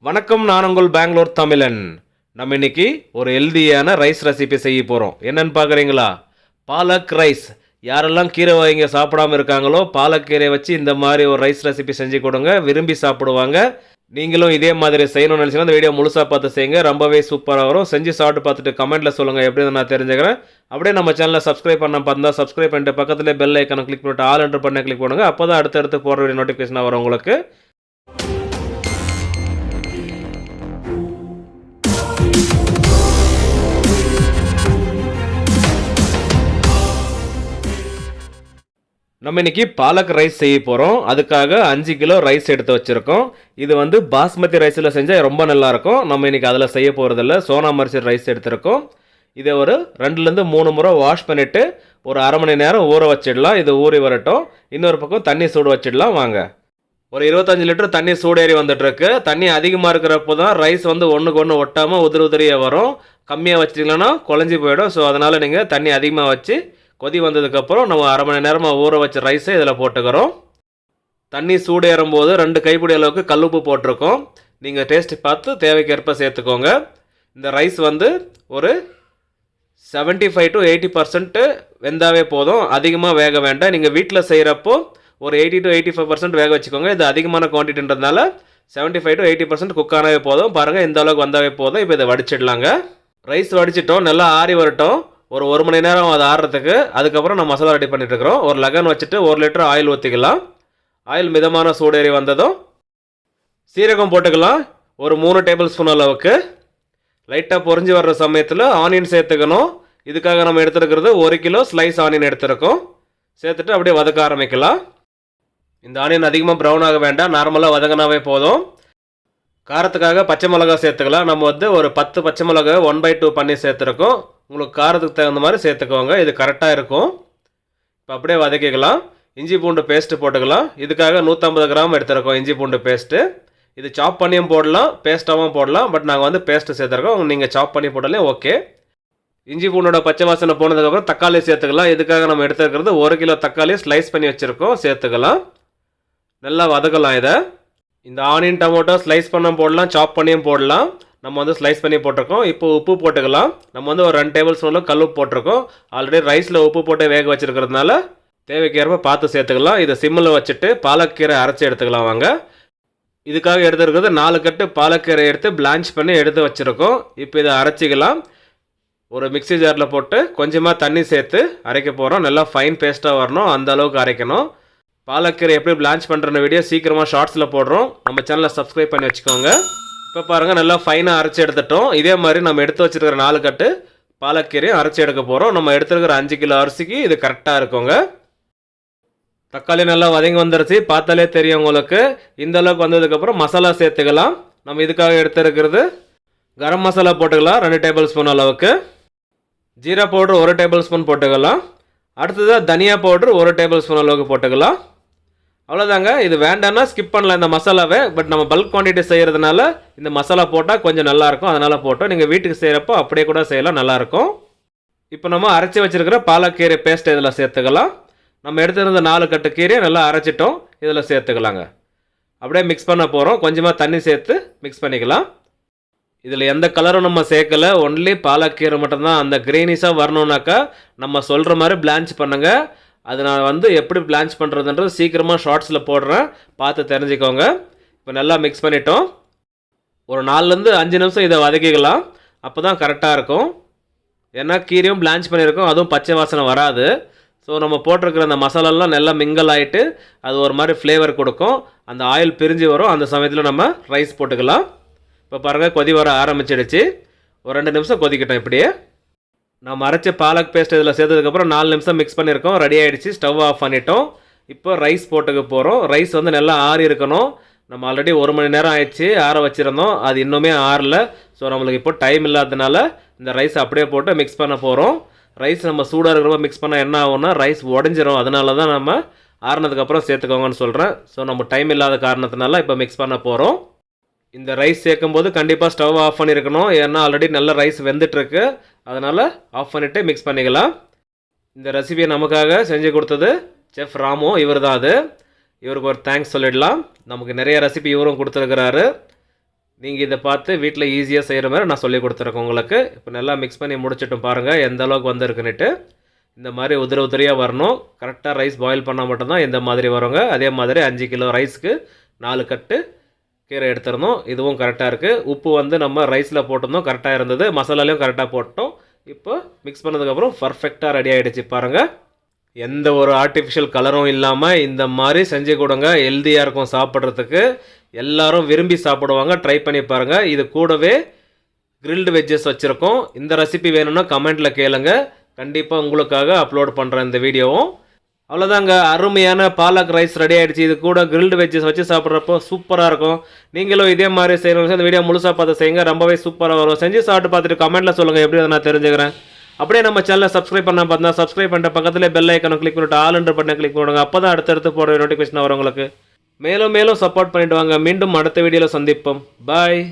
வணக்கம், நான் உங்கள் பெங்களூர் தமிழன். நம்ம இன்னைக்கு ஒரு ஹெல்தியான ரைஸ் ரெசிபி செய்ய போகிறோம். என்னன்னு பார்க்குறீங்களா? பாலக் ரைஸ். யாரெல்லாம் கீரை வகைங்க சாப்பிடாம இருக்காங்களோ பாலக்கீரை வச்சு இந்த மாதிரி ஒரு ரைஸ் ரெசிபி செஞ்சு கொடுங்க, விரும்பி சாப்பிடுவாங்க. நீங்களும் இதே மாதிரி செய்யணும்னு நினச்சிங்கன்னா இந்த வீடியோ முழுசாக பார்த்து செய்யுங்க, ரொம்பவே சூப்பராக வரும். செஞ்சு சாப்பிட்டு பார்த்துட்டு கமெண்ட்டில் சொல்லுங்கள் எப்படி நான் தெரிஞ்சுக்கிறேன். அப்படியே நம்ம சேனலை சப்ஸ்கிரைப் பண்ண பார்த்தா சப்ஸ்கிரைப் பண்ணிட்டு பக்கத்துலேயே பெல் ஐக்கனை கிளிக் பண்ணிட்டு ஆல் என்டர் பண்ண கிளிக் பண்ணுங்கள். அப்போ தான் அடுத்தடுத்து போடுற வீடியோ நோட்டிஃபிகேஷனாக வரும் உங்களுக்கு. நம்ம இன்னைக்கு பாலக் ரைஸ் செய்ய போகிறோம். அதுக்காக 5 கிலோ ரைஸ் எடுத்து வச்சுருக்கோம். இது வந்து பாஸ்மதி ரைஸில் செஞ்சால் ரொம்ப நல்லாயிருக்கும். நம்ம இன்னைக்கு அதில் செய்ய போகிறதில்ல, சோனா மரிசி ரைஸ் எடுத்துருக்கோம். இதை ஒரு 2லேருந்து 3 முறை வாஷ் பண்ணிவிட்டு ஒரு அரை மணி நேரம் ஊற வச்சிடலாம். இது ஊறி வரட்டும். இன்னொரு பக்கம் தண்ணி சூடு வச்சிடலாம். வாங்க. ஒரு 25 லிட்டர் தண்ணி சூடேறி வந்துட்டுருக்கு. தண்ணி அதிகமாக இருக்கிறப்போ தான் ரைஸ் வந்து ஒன்றுக்கு ஒன்று ஒட்டாமல் உதிரியாக வரும். கம்மியாக வச்சிட்டிங்கன்னா குழஞ்சி போயிடும். ஸோ அதனால் நீங்கள் தண்ணி அதிகமாக வச்சு கொதி வந்ததுக்கப்புறம் நம்ம அரை மணி நேரமாக ஊற வச்ச ரைஸை இதில் போட்டுக்கிறோம். தண்ணி சூடேறும் போது 2 கைப்பிடி அளவுக்கு கல்லுப்பு போட்டிருக்கோம். நீங்கள் டேஸ்ட் பார்த்து தேவைக்கேற்ப சேர்த்துக்கோங்க. இந்த ரைஸ் வந்து ஒரு 75 to 80% வெந்தாவே போதும். அதிகமாக வேக வேண்டாம். நீங்கள் வீட்டில் செய்கிறப்போ ஒரு 80 to 85% வேக வச்சுக்கோங்க. இது அதிகமான குவான்டிட்டின்றதுனால 75 to 80% குக் ஆனவே போதும். பாருங்கள், இந்த அளவுக்கு வந்தாவே போதும். இப்போ இதை வடிச்சிடலாங்க. ரைஸ் வடிச்சிட்டோம், நல்லா ஆறி வரட்டும். ஒரு 1 மணி நேரம் அது ஆறுறதுக்கு. அதுக்கப்புறம் நம்ம மசாலா ரெடி பண்ணிட்டு இருக்கிறோம். ஒரு லெகன் வச்சுட்டு 1 லிட்டர் ஆயில் ஊற்றிக்கலாம். ஆயில் மிதமான சூடேறி வந்ததும் சீரகம் போட்டுக்கலாம். ஒரு 3 டேபிள் ஸ்பூன் அளவுக்கு. லைட்டாக பொரிஞ்சு வர்ற சமயத்தில் ஆனியன் சேர்த்துக்கணும். இதுக்காக நம்ம எடுத்துருக்கிறது 1 கிலோ ஸ்லைஸ் ஆனியன் எடுத்துருக்கோம். சேர்த்துட்டு அப்படியே வதக்க ஆரம்பிக்கலாம். இந்த ஆனியன் அதிகமாக ப்ரௌன் ஆக வேண்டாம், நார்மலாக வதங்கினாவே போதும். காரத்துக்காக பச்சை மிளகா சேர்த்துக்கலாம். நம்ம வந்து ஒரு 10 பச்சை மிளகா 1/2 பண்ணி சேர்த்துருக்கோம். உங்களுக்கு காரத்துக்கு தகுந்த மாதிரி சேர்த்துக்கோங்க, இது கரெக்டாக இருக்கும். இப்போ அப்படியே வதக்கிக்கலாம். இஞ்சி பூண்டு பேஸ்ட்டு போட்டுக்கலாம். இதுக்காக 150 கிராம் எடுத்துருக்கோம் இஞ்சி பூண்டு பேஸ்ட்டு. இது சாப் பண்ணியும் போடலாம், பேஸ்ட்டாகவும் போடலாம். பட் நாங்கள் வந்து பேஸ்ட்டு சேர்த்துருக்கோம். நீங்கள் சாப் பண்ணி போடலாம், ஓகே. இஞ்சி பூண்டோட பச்சை வாசனை போனதுக்கப்புறம் தக்காளி சேர்த்துக்கலாம். இதுக்காக நம்ம எடுத்துருக்கிறது 1 கிலோ தக்காளி ஸ்லைஸ் பண்ணி வச்சுருக்கோம், சேர்த்துக்கலாம். நல்லா வதக்கலாம். இதை இந்த ஆனியன் டொமேட்டோ ஸ்லைஸ் பண்ண போடலாம், சாப் பண்ணியும் போடலாம். நம்ம வந்து ஸ்லைஸ் பண்ணி போட்டிருக்கோம். இப்போ உப்பு போட்டுக்கலாம். நம்ம வந்து ஒரு 2 டேபிள் ஸ்பூனில் கல் உப்பு போட்டிருக்கோம். ஆல்ரெடி ரைஸில் உப்பு போட்டு வேக வச்சுருக்கிறதுனால தேவைக்கேற்ப பார்த்து சேர்த்துக்கலாம். இதை சிம்மில் வச்சுட்டு பாலக்கீரை அரைச்சி எடுத்துக்கலாம். வாங்க. இதுக்காக எடுத்துருக்கிறது 4 கட்டு பாலக்கீரை எடுத்து பிளான்ச் பண்ணி எடுத்து வச்சுருக்கோம். இப்போ இதை அரைச்சிக்கலாம். ஒரு மிக்ஸி ஜாரில் போட்டு கொஞ்சமாக தண்ணி சேர்த்து அரைக்க போகிறோம். நல்லா ஃபைன் பேஸ்ட்டாக வரணும், அந்த அளவுக்கு அரைக்கணும். பாலக்கீரை எப்படி பிளான்ச் பண்ணுற வீடியோ சீக்கிரமாக ஷார்ட்ஸில் போடுறோம். நம்ம சேனலை சப்ஸ்கிரைப் பண்ணி வச்சுக்கோங்க. இப்போ பாருங்கள், நல்லா ஃபைனாக அரைச்சி எடுத்துட்டோம். இதே மாதிரி நம்ம எடுத்து வச்சுருக்கிற 4 கட்டு பாலக்கீரையும் அரைச்சி எடுக்க போகிறோம். நம்ம எடுத்துருக்கிற 5 கிலோ அரிசிக்கு இது கரெக்டாக இருக்குங்க. தக்காளி நல்லா வதங்கி வந்துருச்சு, பார்த்தாலே தெரியும் உங்களுக்கு. இந்த அளவுக்கு வந்ததுக்கப்புறம் மசாலா சேர்த்துக்கலாம். நம்ம இதுக்காக எடுத்துருக்கிறது கரம் மசாலா போட்டுக்கலாம் 2 டேபிள் ஸ்பூன் அளவுக்கு. ஜீரா பவுட்ரு 1 டேபிள் ஸ்பூன் போட்டுக்கலாம். அடுத்ததாக தனியா பவுட்ரு 1 டேபிள் ஸ்பூன் அளவுக்கு போட்டுக்கலாம். அவ்வளோதாங்க. இது வேண்டாம்னா ஸ்கிப் பண்ணலாம் இந்த மசாலாவை. பட் நம்ம பல்க் குவான்டிட்டி செய்கிறதுனால இந்த மசாலா போட்டால் கொஞ்சம் நல்லாயிருக்கும், அதனால் போட்டோம். நீங்கள் வீட்டுக்கு செய்கிறப்போ அப்படியே கூட செய்யலாம், நல்லாயிருக்கும். இப்போ நம்ம அரைச்சி வச்சுருக்கிற பாலக்கீரை பேஸ்ட் இதில் சேர்த்துக்கலாம். நம்ம எடுத்துருந்த 4 கட்டு கீரையை நல்லா அரைச்சிட்டோம், இதில் சேர்த்துக்கலாங்க. அப்படியே மிக்ஸ் பண்ண போகிறோம். கொஞ்சமாக தண்ணி சேர்த்து மிக்ஸ் பண்ணிக்கலாம். இதில் எந்த கலரும் நம்ம சேர்க்கலை, ஒன்லி பாலக்கீரை மட்டும்தான். அந்த க்ரீனிஷாக வரணுன்னாக்கா நம்ம சொல்கிற மாதிரி பிளான்ச் பண்ணுங்கள். அது நான் வந்து எப்படி பிளான்ச் பண்ணுறதுன்றது சீக்கிரமாக ஷார்ட்ஸில் போடுறேன், பார்த்து தெரிஞ்சுக்கோங்க. இப்போ நல்லா மிக்ஸ் பண்ணிட்டோம். ஒரு 4லேருந்து 5 நிமிஷம் இதை வதக்கிக்கலாம். அப்போ தான் கரெக்டாக இருக்கும். ஏன்னா கீரையும் பிளான்ச் பண்ணியிருக்கோம், அதுவும் பச்சை வாசனை வராது. ஸோ நம்ம போட்டிருக்கிற அந்த மசாலாலாம் நல்லா மிங்கல் ஆகிட்டு அது ஒரு மாதிரி ஃப்ளேவர் கொடுக்கும். அந்த ஆயில் பிரிஞ்சு வரும். அந்த சமயத்தில் நம்ம ரைஸ் போட்டுக்கலாம். இப்போ பாருங்கள், கொதி வர ஆரம்பிச்சிடுச்சு. ஒரு 2 நிமிஷம் கொதிக்கட்டும். இப்படியே நம்ம அரைச்ச பாலக் பேஸ்ட் இதில் சேர்த்ததுக்கப்புறம் 4 நிமிஷம் மிக்ஸ் பண்ணியிருக்கோம். ரெடி ஆகிடுச்சு. ஸ்டவ் ஆஃப் பண்ணிட்டோம். இப்போ ரைஸ் போட்டுக்க போகிறோம். ரைஸ் வந்து நல்லா ஆறி இருக்கணும். நம்ம ஆல்ரெடி 1 மணி நேரம் ஆயிடுச்சு ஆற வச்சுருந்தோம், அது இன்னுமே ஆறல. ஸோ நம்மளுக்கு இப்போ டைம் இல்லாததுனால இந்த ரைஸ் அப்படியே போட்டு மிக்ஸ் பண்ண போகிறோம். ரைஸ் நம்ம சூடாக இருக்கிறப்ப மிக்ஸ் பண்ணால் என்ன ஆகும்னா ரைஸ் உடஞ்சிரும். அதனால தான் நம்ம ஆறுனதுக்கப்புறம் சேர்த்துக்கோங்கன்னு சொல்கிறேன். ஸோ நம்ம டைம் இல்லாத காரணத்தினால இப்போ மிக்ஸ் பண்ண போகிறோம். இந்த ரைஸ் சேர்க்கும்போது கண்டிப்பாக ஸ்டவ் ஆஃப் பண்ணியிருக்கணும். ஏன்னா ஆல்ரெடி நல்ல ரைஸ் வெந்துட்டுருக்கு, அதனால் ஆஃப் பண்ணிவிட்டு மிக்ஸ் பண்ணிக்கலாம். இந்த ரெசிபியை நமக்காக செஞ்சு கொடுத்தது செஃப் ராமு, இவர் தான் அது. இவருக்கு ஒரு தேங்க்ஸ் சொல்லிடலாம். நமக்கு நிறைய ரெசிபி இவரும் கொடுத்துருக்கிறாரு. நீங்கள் இதை பார்த்து வீட்டில் ஈஸியாக செய்கிற மாதிரி நான் சொல்லி கொடுத்துருக்கேன் உங்களுக்கு. இப்போ நல்லா மிக்ஸ் பண்ணி முடிச்சிட்டும் பாருங்கள் எந்த அளவுக்கு வந்திருக்குன்னுட்டு. இந்த மாதிரி உதிரியாக வரணும். கரெக்டாக ரைஸ் பாயில் பண்ணால் மட்டும்தான் இந்த மாதிரி வருங்க. அதே மாதிரி 5 கிலோ ரைஸ்க்கு 4 கட்டு கீரை எடுத்துருந்தோம். இதுவும் கரெக்டாக இருக்குது. உப்பு வந்து நம்ம ரைஸில் போட்டிருந்தோம், கரெக்டாக இருந்தது. மசாலாலையும் கரெக்டாக போட்டோம். இப்போ மிக்ஸ் பண்ணதுக்கப்புறம் பர்ஃபெக்டாக ரெடி ஆகிடுச்சு பாருங்கள். எந்த ஒரு ஆர்டிஃபிஷியல் கலரும் இல்லாமல் இந்த மாதிரி செஞ்சு கொடுங்க. ஹெல்த்தியாக இருக்கும் சாப்பிட்றதுக்கு. எல்லோரும் விரும்பி சாப்பிடுவாங்க. ட்ரை பண்ணி பாருங்கள். இது கூடவே கிரில்டு வெஜ்ஜஸ் வச்சுருக்கோம். இந்த ரெசிபி வேணும்னா கமெண்ட்டில் கேளுங்க. கண்டிப்பாக உங்களுக்காக அப்லோட் பண்ணுறேன் இந்த வீடியோவும். அவ்வளோதாங்க, அருமையான பாலக் ரைஸ் ரெடி ஆகிடுச்சு. இது கூட கிரில்டு வெஜ்ஜஸ் வச்சு சாப்பிட்றப்போ சூப்பராக இருக்கும். நீங்களும் இதே மாதிரி செய்யணும். இந்த வீடியோ முழுசாக பார்த்து செய்யுங்க. ரொம்பவே சூப்பராக வரும். செஞ்சு சாப்பிட்டு பார்த்துட்டு கமெண்ட்டில் சொல்லுங்கள் எப்படி அதை நான் தெரிஞ்சுக்கிறேன். அப்படியே நம்ம சேனலை சப்ஸ்கிரைப் பண்ண பார்த்தா சப்ஸ்கிரைப் பண்ணிட்டு பக்கத்தில் பெல் ஐக்கனை கிளிக் பண்ணிட்டு ஆல் என்ற பட்டனை கிளிக் பண்ணுங்க. அப்போ தான் அடுத்தடுத்து போடுற நோட்டிஃபிகேஷன் வரும் உங்களுக்கு. மேலும் மேலும் சப்போர்ட் பண்ணிட்டு வாங்க. மீண்டும் அடுத்த வீடியோவில் சந்திப்போம். பாய்.